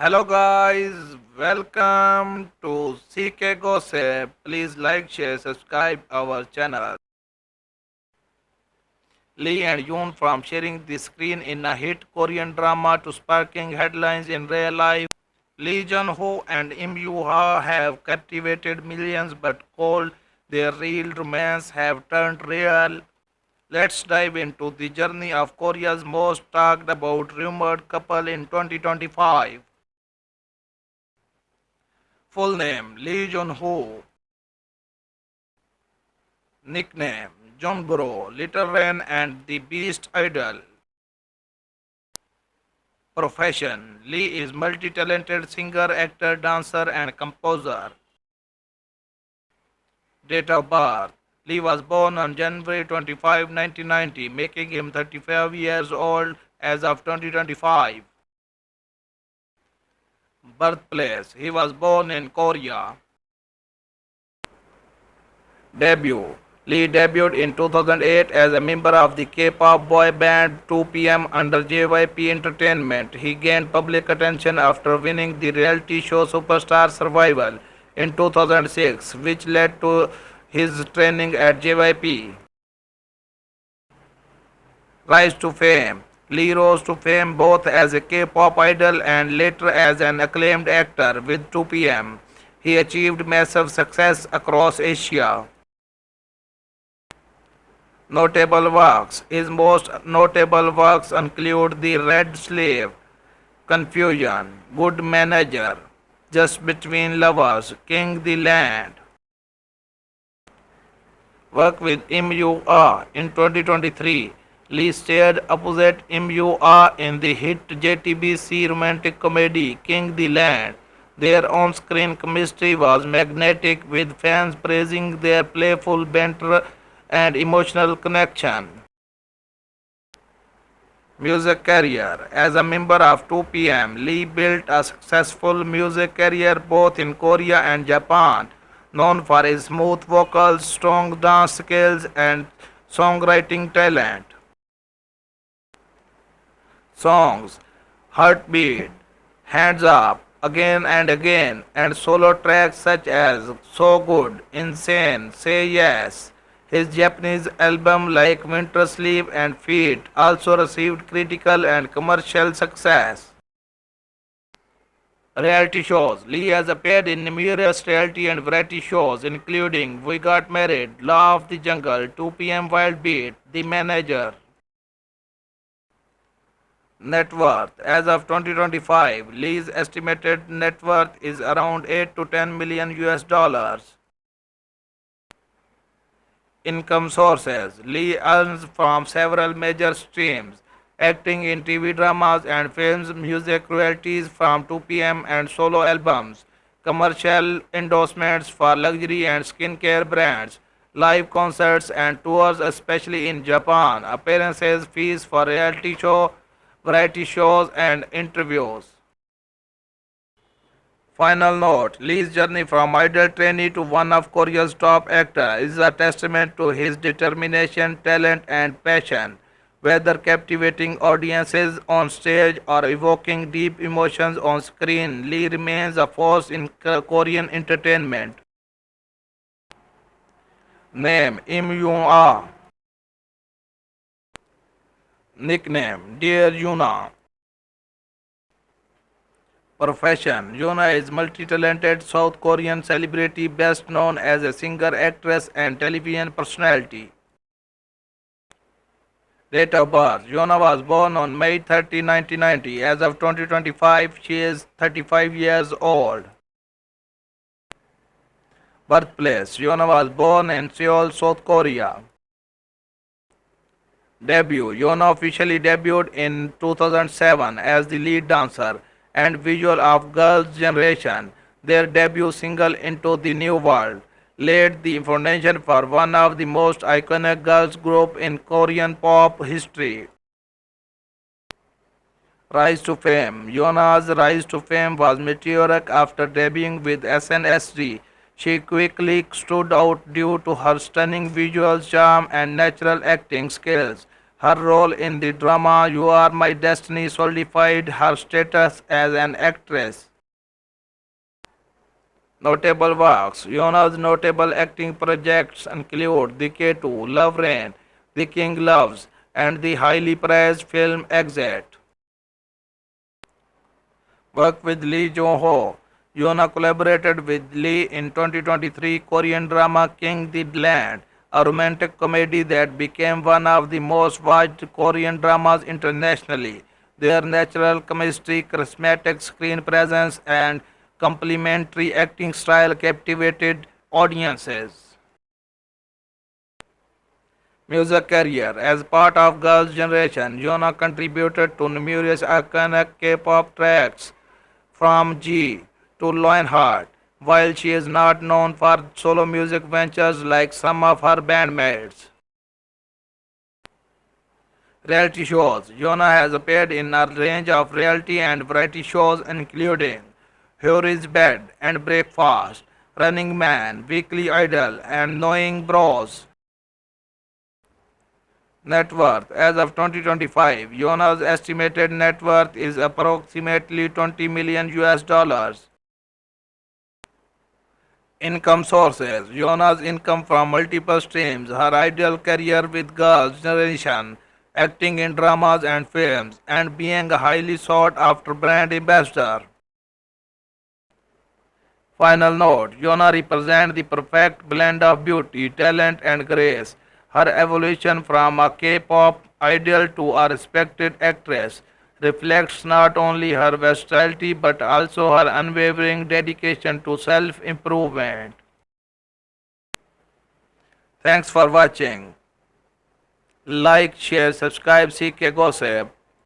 Hello guys, welcome to CK Gossip. Please like, share, subscribe our channel. Lee and Yoon from sharing the screen in a hit Korean drama to sparking headlines in real life. Lee Jun-ho and Im Yoo-ha have captivated millions but cold their real romance have turned real. Let's dive into the journey of Korea's most talked about rumored couple in 2025. Full name Lee Jun-ho, nickname Jongbro, Little Rain and the Beast Idol. Profession Lee is multi-talented singer, actor, dancer and composer. Date of birth Lee was born on January 25, 1990, making him 35 years old as of 2025. Birthplace He was born in Korea. Debut Lee debuted in 2008 as a member of the K-pop boy band 2PM under JYP Entertainment. He gained public attention after winning the reality show Superstar Survival in 2006, which led to his training at JYP. Rise to fame Lee rose to fame both as a K-pop idol and later as an acclaimed actor with 2PM. He achieved massive success across Asia. Notable works His most notable works include The Red Slave, Confusion, Good Manager, Just Between Lovers, King the Land. Work with Im Yoo-ah in 2023. Lee starred opposite Im Yoo-ah in the hit JTBC romantic comedy King the Land. Their on-screen chemistry was magnetic, with fans praising their playful banter and emotional connection. Music career As a member of 2PM, Lee built a successful music career both in Korea and Japan, known for his smooth vocals, strong dance skills, and songwriting talent. Songs Heartbeat, Hands Up, Again and Again, and solo tracks such as So Good, Insane, Say Yes. His Japanese album like Winter Sleep and Feet also received critical and commercial success. Reality shows Lee has appeared in numerous reality and variety shows including We Got Married, Law of the Jungle, 2PM Wild Beat, The Manager. Net worth As of 2025, Lee's estimated net worth is around 8 to 10 million US dollars. Income sources Lee earns from several major streams, acting in TV dramas and films, music royalties from 2PM and solo albums, commercial endorsements for luxury and skincare brands, live concerts and tours, especially in Japan, appearances, fees for reality show, variety shows, and interviews. Final note Lee's journey from idol trainee to one of Korea's top actors is a testament to his determination, talent, and passion. Whether captivating audiences on stage or evoking deep emotions on screen, Lee remains a force in Korean entertainment. Name Im Yoon-ah. Nickname Dear Yuna. Profession Yuna is multi-talented South Korean celebrity best known as a singer, actress and television personality. Date of birth Yuna was born on May 30, 1990. As of 2025, she is 35 years old. Birthplace Yuna was born in Seoul, South Korea. Debut Yuna officially debuted in 2007 as the lead dancer and visual of Girls' Generation. Their debut single Into the New World laid the foundation for one of the most iconic girls group in Korean pop history. Rise to fame Yona's rise to fame was meteoric after debuting with SNSD. She quickly stood out due to her stunning visual charm and natural acting skills. Her role in the drama You Are My Destiny solidified her status as an actress. Notable works. Yona's notable acting projects include The K2, Love Rain, The King Loves, and the highly praised film Exit. Work with Lee Jong-ho. Yona collaborated with Lee in 2023 Korean drama King the Land, a romantic comedy that became one of the most watched Korean dramas internationally. Their natural chemistry, charismatic screen presence, and complementary acting style captivated audiences. Music career. As part of Girls' Generation, Yona contributed to numerous iconic K-pop tracks from G to Lionheart. While she is not known for solo music ventures like some of her bandmates. Reality shows. Yona has appeared in a range of reality and variety shows including Hurry's Bed and Breakfast, Running Man, Weekly Idol, and Knowing Bros. Net worth. As of 2025, Yona's estimated net worth is approximately 20 million US dollars. Income sources. Yona's income from multiple streams. Her ideal career with Girls' Generation, acting in dramas and films, and being a highly sought after brand ambassador. Final note. Yona represents the perfect blend of beauty, talent, and grace. Her evolution from a K-pop idol to a respected actress reflects not only her versatility but also her unwavering dedication to self-improvement. Thanks for watching. Like, share, subscribe, CK Gossip.